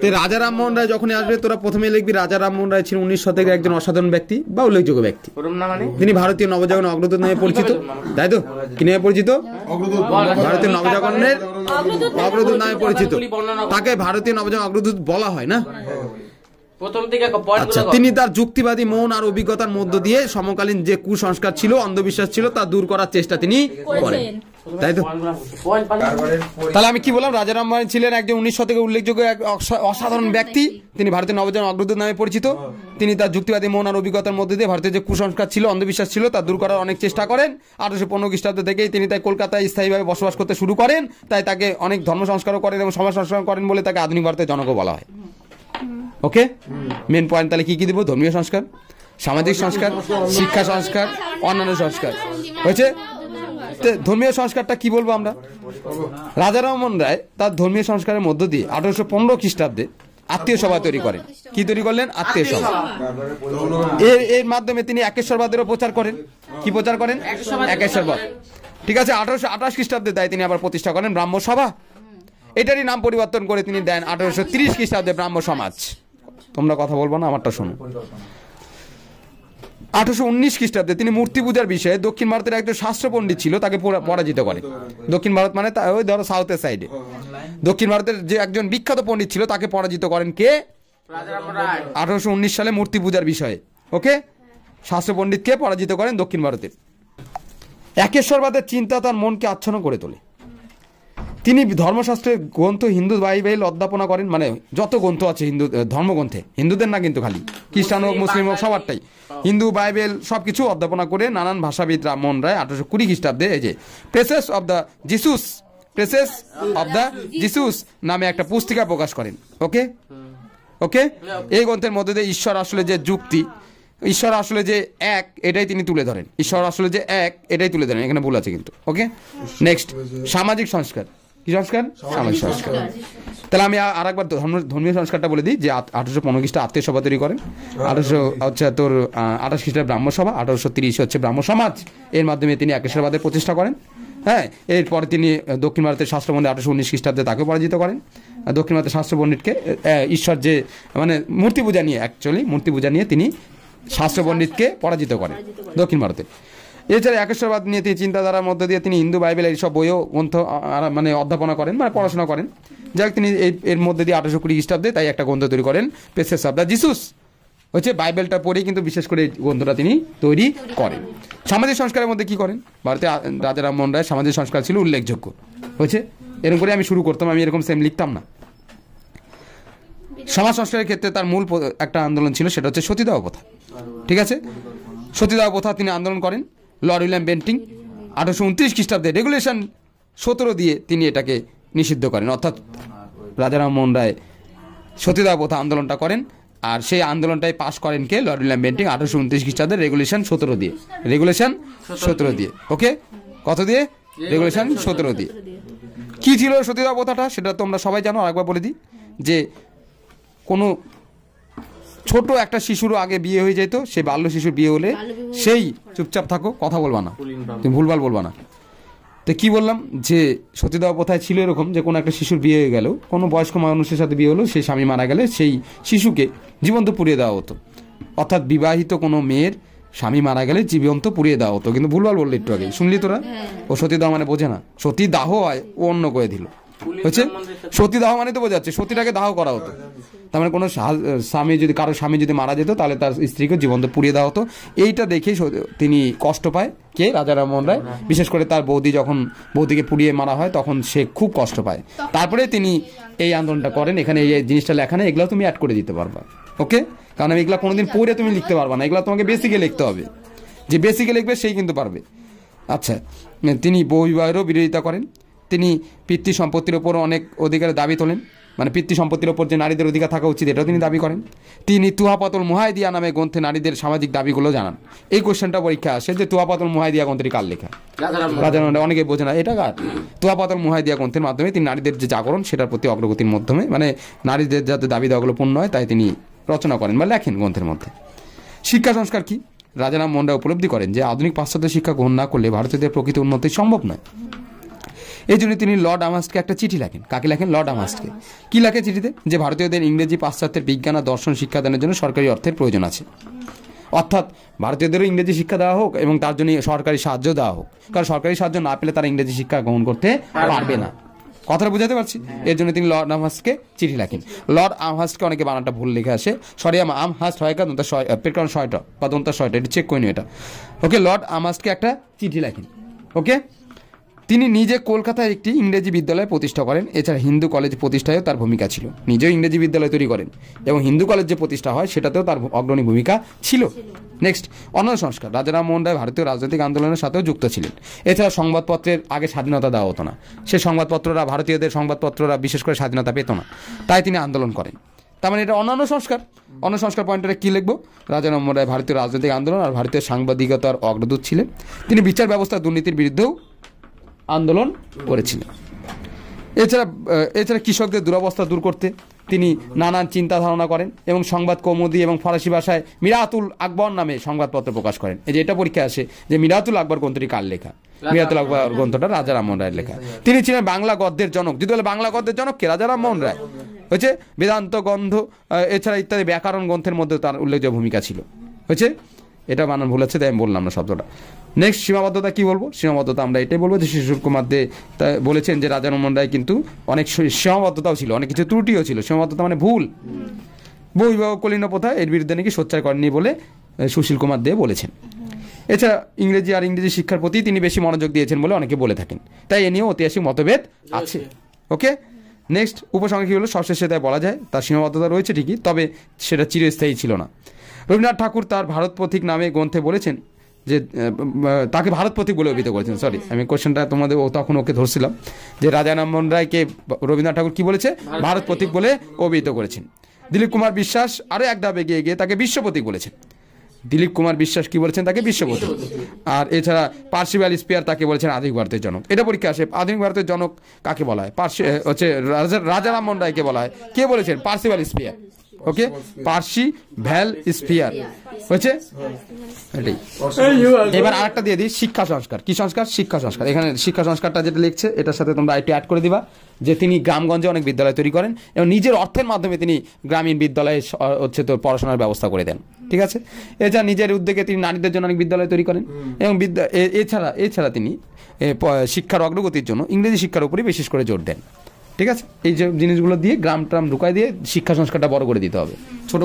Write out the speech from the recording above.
তো রাজা রামমোহন রায় যখনই আসবে তোরা প্রথমে লিখবি রাজা রামমোহন রায় ছিলেন 19 শতকের একজন অসাধারণ ব্যক্তি বা উল্লেখযোগ্য ব্যক্তি। তিনি ভারতীয় নবজাগরণ অগ্রদূত নামে পরিচিত, তাই তো? কি নামে পরিচিত? ভারতীয় নবজাগরণের অগ্রদূত নামে পরিচিত। তাকে ভারতীয় নবজাগরণ অগ্রদূত বলা হয় না? আচ্ছা, তিনি তার যুক্তিবাদী মন আর অভিজ্ঞতার মধ্য দিয়ে সমকালীন যে কুসংস্কার ছিল, অন্ধবিশ্বাস ছিল, তা দূর করার চেষ্টা তিনি করেন, তাই তো? তাহলে আমি কি বললাম? রাজা রামমোহন ছিলেন একজন 19 শতকের উল্লেখযোগ্য এক অসাধারণ ব্যক্তি। তিনি ভারতীয় নবজাগরণ অগ্রদূত নামে পরিচিত। তিনি তার যুক্তিবাদী মন আর অভিজ্ঞতার মধ্যে দিয়ে ভারতের যে কুসংস্কার ছিল, অন্ধবিশ্বাস ছিল, তা দূর করার অনেক চেষ্টা করেন। 1815 খ্রিস্টাব্দ থেকেই তিনি তাই কলকাতায় স্থায়ীভাবে বসবাস করতে শুরু করেন। তাই তাকে অনেক ধর্ম সংস্কারও করেন এবং সমাজ সংস্কার করেন বলে তাকে আধুনিক ভারতের জনক বলা হয়। ওকে, মেন পয়েন্ট তাহলে কি কি দিব? ধর্মীয় সংস্কার, সামাজিক সংস্কার, শিক্ষা সংস্কার, অন্যান্য সংস্কার হয়েছে। ধর্মীয় সংস্কারটা কি বলবো আমরা? রাজা রামমোহন রায় তার ধর্মীয় সংস্কারের মধ্য দিয়ে 1815 খ্রিস্টাব্দে আত্মীয় সভা তৈরি করেন। কি তৈরি করলেন? আত্মীয় সভা। এর মাধ্যমে তিনি একেশ্বরবাদেরও প্রচার করেন। কি প্রচার করেন? একেশ্বরবাদ। ঠিক আছে। 1828 খ্রিস্টাব্দে তাই তিনি আবার প্রতিষ্ঠা করেন ব্রাহ্ম সভা। এটারই নাম পরিবর্তন করে তিনি দেন 1830 খ্রিস্টাব্দে ব্রাহ্ম সমাজ। তোমরা কথা বলবো না, আমারটা শোনো। 1819 খ্রিস্টাব্দে তিনি মূর্তি পূজার বিষয়ে দক্ষিণ ভারতের একজন শাস্ত্র পণ্ডিত ছিল, তাকে পরাজিত করেন। দক্ষিণ ভারত মানে ওই ধরো সাউথের সাইডে দক্ষিণ ভারতের যে একজন বিখ্যাত পণ্ডিত ছিল তাকে পরাজিত করেন কে? 1819 সালে মূর্তি পূজার বিষয়ে। ওকে, শাস্ত্র পণ্ডিতকে পরাজিত করেন দক্ষিণ ভারতের। একেশ্বরবাদের চিন্তা তার মনকে আচ্ছন্ন করে তোলে। তিনি ধর্মশাস্ত্রের গ্রন্থ হিন্দু বাইবেল অধ্যাপনা করেন, মানে যত গ্রন্থ আছে হিন্দু ধর্মগ্রন্থে, হিন্দুদের না কিন্তু, খালি খ্রিস্টান হোক মুসলিম হোক সবারটাই, হিন্দু বাইবেল সবকিছু অধ্যাপনা করে নানান ভাষাবিদ রামমোহন রায় 1820 খ্রিস্টাব্দে এই যে প্রেসেস অব দ্য জিসুস নামে একটা পুস্তিকা প্রকাশ করেন। ওকে ওকে, এই গ্রন্থের মধ্যে দিয়ে ঈশ্বর আসলে যে যুক্তি, ঈশ্বর আসলে যে এক, এটাই তিনি তুলে ধরেন। ঈশ্বর আসলে যে এক, এটাই তুলে ধরেন। এখানে ভুল আছে কিন্তু। ওকে, নেক্সট, সামাজিক সংস্কার। কি সংস্কার? সামাজিক সংস্কার। তাহলে আমি আর একবার ধর্মীয় সংস্কারটা বলে দিই যে 1815 খ্রিস্টাব্দে আত্মীয় সভা তৈরি করেন, 1828 খ্রিস্টাব্দে ব্রাহ্ম সভা, 1830 হচ্ছে ব্রাহ্ম সমাজ। এর মাধ্যমে তিনি একেশ্বরবাদের প্রতিষ্ঠা করেন। হ্যাঁ, এরপরে তিনি দক্ষিণ ভারতের শাস্ত্র পণ্ডিত 1819 খ্রিস্টাব্দে তাকে পরাজিত করেন। দক্ষিণ ভারতের শাস্ত্র পণ্ডিতকে ঈশ্বর যে মানে মূর্তি পূজা নিয়ে, অ্যাকচুয়ালি মূর্তি পূজা নিয়ে তিনি শাস্ত্র পণ্ডিতকে পরাজিত করেন দক্ষিণ ভারতে। এছাড়া একেশ্বরবাদ নিয়ে তিনি চিন্তাধারার মধ্যে দিয়ে তিনি হিন্দু বাইবেল এইসব বইও গ্রন্থ মানে অধ্যাপনা করেন, মানে পড়াশোনা করেন। যাই হোক, তিনি এর মধ্যে দিয়ে 1820 খ্রিস্টাব্দে তাই একটা গ্রন্থ তৈরি করেন, প্রেসেস অব দ্য জিসুস। হচ্ছে বাইবেলটা পড়েই কিন্তু বিশেষ করে এই গ্রন্থটা তিনি তৈরি করেন। সামাজিক সংস্কারের মধ্যে কি করেন? ভারতে রাজা রামমোহন রায় সামাজিক সংস্কার ছিল উল্লেখযোগ্য। হচ্ছে এরকম করে আমি শুরু করতাম, আমি এরকম সেম লিখতাম না। সমাজ সংস্কারের ক্ষেত্রে তার মূল একটা আন্দোলন ছিল, সেটা হচ্ছে সতীদাহ প্রথা। ঠিক আছে, সতীদাহ প্রথা তিনি আন্দোলন করেন। লর্ড উইলিয়াম বেন্টিং 1829 খ্রিস্টাব্দে রেগুলেশন 17 দিয়ে তিনি এটাকে নিষিদ্ধ করেন। অর্থাৎ রাজা রামমোহন রায় সতীদাহ প্রথা আন্দোলনটা করেন, আর সেই আন্দোলনটাই পাশ করেন কে? লর্ড উইলিয়াম বেন্টিং 1829 খ্রিস্টাব্দে রেগুলেশন 17 দিয়ে। রেগুলেশন 17 দিয়ে। ওকে, কত দিয়ে? রেগুলেশন 17 দিয়ে। কি ছিল সতীদাহ প্রথাটা সেটা তোমরা সবাই জানো, আরেকবার বলে দিই যে কোনো ছোট একটা শিশুরও আগে বিয়ে হয়ে যেত, সে বাল্য শিশুর বিয়ে হলে সেই চুপচাপ থাকো, কথা বলবা না, তুমি ভুলভাল বলবা না। তো কি বললাম যে সতীদাহ প্রথায় ছিল এরকম যে কোনো একটা শিশুর বিয়ে হয়ে গেল, কোনো বয়স্ক মানুষের সাথে বিয়ে হলো, সেই স্বামী মারা গেলে সেই শিশুকে জীবন্ত পুড়িয়ে দেওয়া হতো। অর্থাৎ বিবাহিত কোনো মেয়ের স্বামী মারা গেলে জীবন্ত পুড়িয়ে দেওয়া হতো। কিন্তু ভুলভাল বললে একটু আগে, শুনলি তোরা? ও সতীদাহ মানে বোঝে না, সতীদাহ হয় ও অন্য করে দিল। হচ্ছে সতীদাহ মানে তো বোঝাচ্ছে সতীটাকে দাহ করা হতো। তার মানে কোনো স্বামী যদি, কারো স্বামী যদি মারা যেত তাহলে তার স্ত্রীকে জীবন্ত পুড়িয়ে দেওয়া হতো। এইটা দেখেই তিনি কষ্ট পায় কে? রাজা রামমোহন রায়। বিশেষ করে তার বৌদি, যখন বৌদিকে পুড়িয়ে মারা হয় তখন সে খুব কষ্ট পায়। তারপরে তিনি এই আন্দোলনটা করেন। এখানে এই জিনিসটা লেখা নেই, এগুলো তুমি অ্যাড করে দিতে পারবা। ওকে, কারণ এগুলো কোনোদিন পড়ে তুমি লিখতে পারবা না, এগুলো তোমাকে বেসিকে লিখতে হবে। যে বেসিকে লিখবে সেই কিন্তু পারবে। আচ্ছা, তিনি বহুবিবাহেরও বিরোধিতা করেন। তিনি পিতৃ সম্পত্তির ওপর অনেক অধিকারের দাবি তোলেন, মানে পিতৃ সম্পত্তির ওপর যে নারীদের অধিকার থাকা উচিত এটাও তিনি দাবি করেন। তিনি তুহাপাতল মুহাইদিয়া নামে গ্রন্থে নারীদের সামাজিক দাবিগুলো জানান। এই কোশ্চেনটা পরীক্ষা আসে যে তুহাপাতল মুহাইদিয়া গ্রন্থটি কার লেখা? রাজা অনেকে বোঝে না এটা কার। তুহাপাতল মুহাইদিয়া গ্রন্থের মাধ্যমে তিনি নারীদের যে জাগরণ সেটার প্রতি অগ্রগতির মাধ্যমে, মানে নারীদের যাতে দাবি দেওয়াগুলো পূর্ণ হয় তাই তিনি রচনা করেন বা লেখেন গ্রন্থের মধ্যে। শিক্ষা সংস্কার কি? রাজা রামমোহন রায় উপলব্ধি করেন যে আধুনিক পাশ্চাত্য শিক্ষা গ্রহণ না করলে ভারতীয়দের প্রকৃত উন্নতি সম্ভব নয়। এই জন্য তিনি লর্ড আমাস্টকে একটা চিঠি লেখেন। কাকে লেখেন? লর্ড আমাস্টকে। কি লেখে চিঠিতে? যে ভারতীয়দের ইংরেজি, পাশ্চাত্যেের বিজ্ঞান আর দর্শন শিক্ষাদানের জন্য সরকারি অর্থের প্রয়োজন আছে। অর্থাৎ ভারতীয়দেরও ইংরেজি শিক্ষা দেওয়া হোক এবং তার জন্য সরকারি সাহায্য দেওয়া হোক, কারণ সরকারি সাহায্য না পেলে তারা ইংরেজি শিক্ষা গ্রহণ করতে পারবে না। কথাটা বুঝাতে পারছি? এর জন্য তিনি লর্ড আমহার্স্টকে চিঠি লেখেন। লর্ড আমহার্স্টকে অনেকে বানানটা ভুল লিখে আসে, সরি আমহার্স্ট হয় কারণ পেটকারণ শয়টা বা দন্তা শয়টা, এটা চেক করে নিও এটা। ওকে, লর্ড আমহার্স্টকে একটা চিঠি লেখেন। ওকে, তিনি নিজে কলকাতায় একটি ইংরেজি বিদ্যালয় প্রতিষ্ঠা করেন। এছাড়া হিন্দু কলেজ প্রতিষ্ঠায়ও তার ভূমিকা ছিল। নিজেও ইংরেজি বিদ্যালয় তৈরি করেন এবং হিন্দু কলেজ যে প্রতিষ্ঠা হয় সেটাতেও তার অগ্রণী ভূমিকা ছিল। নেক্সট, অন্যান্য সংস্কার। রাজা রামমোহন রায় ভারতীয় রাজনৈতিক আন্দোলনের সাথেও যুক্ত ছিলেন। এছাড়া সংবাদপত্রের আগে স্বাধীনতা দেওয়া হতো না, সে সংবাদপত্ররা, ভারতীয়দের সংবাদপত্ররা বিশেষ করে স্বাধীনতা পেত না, তাই তিনি আন্দোলন করেন। তার মানে এটা অন্যান্য সংস্কার। অন্য সংস্কার পয়েন্টে কী লিখবো? রাজা রামমোহন রায় ভারতীয় রাজনৈতিক আন্দোলন আর ভারতীয় সাংবাদিকতার অগ্রদূত ছিলেন। তিনি বিচার ব্যবস্থা দুর্নীতির বিরুদ্ধেও আন্দোলন করেছিলেন। এছাড়া কৃষকদের দুরবস্থা দূর করতে তিনি নানান চিন্তা ধারণা করেন এবং সংবাদ কৌমুদি এবং ফরাসি ভাষায় মিরাতুল আকবর নামে সংবাদপত্র প্রকাশ করেন। এই যে এটা পরীক্ষা আসে যে মিরাতুল আকবর গ্রন্থটি কার লেখা? মিরাতুল আকবর গ্রন্থটা রাজা রামমোহন রায়ের লেখা। তিনি ছিলেন বাংলা গদ্যের জনক। যদি বলে বাংলা গদ্যের জনক কে? রাজা রামমোহন রায়। হচ্ছে বেদান্ত গ্রন্থ এছাড়া ইত্যাদি ব্যাকরণ গ্রন্থের মধ্যে তার উল্লেখযোগ্য ভূমিকা ছিল। হচ্ছে এটা বানান ভুল আছে, তাই আমি বললাম না শব্দটা। নেক্সট, সীমাবদ্ধতা কি বলবো? সীমাবদ্ধতা আমরা এটাই বলবো যে সুশীল কুমার দে বলেছেন যে রাজা রামমোহন রায় কিন্তু অনেক সীমাবদ্ধতাও ছিল, অনেক কিছু ত্রুটিও ছিল। সীমাবদ্ধতা মানে ভুল। বহির্বিবাহ কলিন্য প্রথা এর বিরুদ্ধে নাকি সোচ্চার করেননি বলে সুশীল কুমার দে বলেছেন। এছাড়া ইংরেজি শিক্ষার প্রতি তিনি বেশি মনোযোগ দিয়েছেন বলে অনেকে বলে থাকেন, তাই এ নিয়েও ঐতিহাসিক মতভেদ আছে। ওকে, নেক্সট, উপসংহার কি হলো? সবশেষে তাই বলা যায় তার সীমাবদ্ধতা রয়েছে ঠিকই, তবে সেটা চিরস্থায়ী ছিল না। রবীন্দ্রনাথ ঠাকুর তার ভারত পথিক নামে গ্রন্থে বলেছেন যে তাকে ভারত পথিক বলে অভিহিত করেছেন। সরি, আমি কোশ্চেনটা তোমাদের তখন ওকে ধরছিলাম যে রাজা রামমোহন রায়কে রবীন্দ্রনাথ ঠাকুর কি বলেছে? ভারত পথিক বলে অভিহিত করেছেন। দিলীপ কুমার বিশ্বাস আরও এক ধাপ এগিয়ে গিয়ে তাকে বিশ্বপথিক বলেছেন। দিলীপ কুমার বিশ্বাস কি বলেছেন? তাকে বিশ্বপথিক। আর এছাড়া পার্সিভাল স্পিয়ার তাকে বলেছেন আধুনিক ভারতের জনক। এটা পরীক্ষা আসে, আধুনিক ভারতের জনক কাকে বলা হয়? হচ্ছে রাজা রামমোহন রায়কে বলা হয়। কে বলেছেন? Percival Spear. Okay, Percival Spear হচ্ছে এটাই। এবার আরেকটা দিয়ে দিই, শিক্ষা সংস্কার। কি সংস্কার? শিক্ষা সংস্কার। এখানে শিক্ষা সংস্কারটা যেটা লিখছে এটার সাথে তোমরা একটু অ্যাড করে দিবা যে তিনি গ্রামগঞ্জে অনেক বিদ্যালয় তৈরি করেন এবং নিজের অর্থের মাধ্যমে তিনি গ্রামীণ বিদ্যালয়ে হচ্ছে তো পড়াশোনার ব্যবস্থা করে দেন। ঠিক আছে, এছাড়া নিজের উদ্যোগে তিনি নারীদের জন্য অনেক বিদ্যালয় তৈরি করেন এবং এছাড়া তিনি শিক্ষার অগ্রগতির জন্য ইংরেজি শিক্ষার উপরে বিশেষ করে জোর দেন। ঠিক আছে, এই যে জিনিসগুলো দিয়ে গ্রাম ট্রাম ঢুকাই দিয়ে শিক্ষা সংস্কারটা বড় করে দিতে হবে। ছোট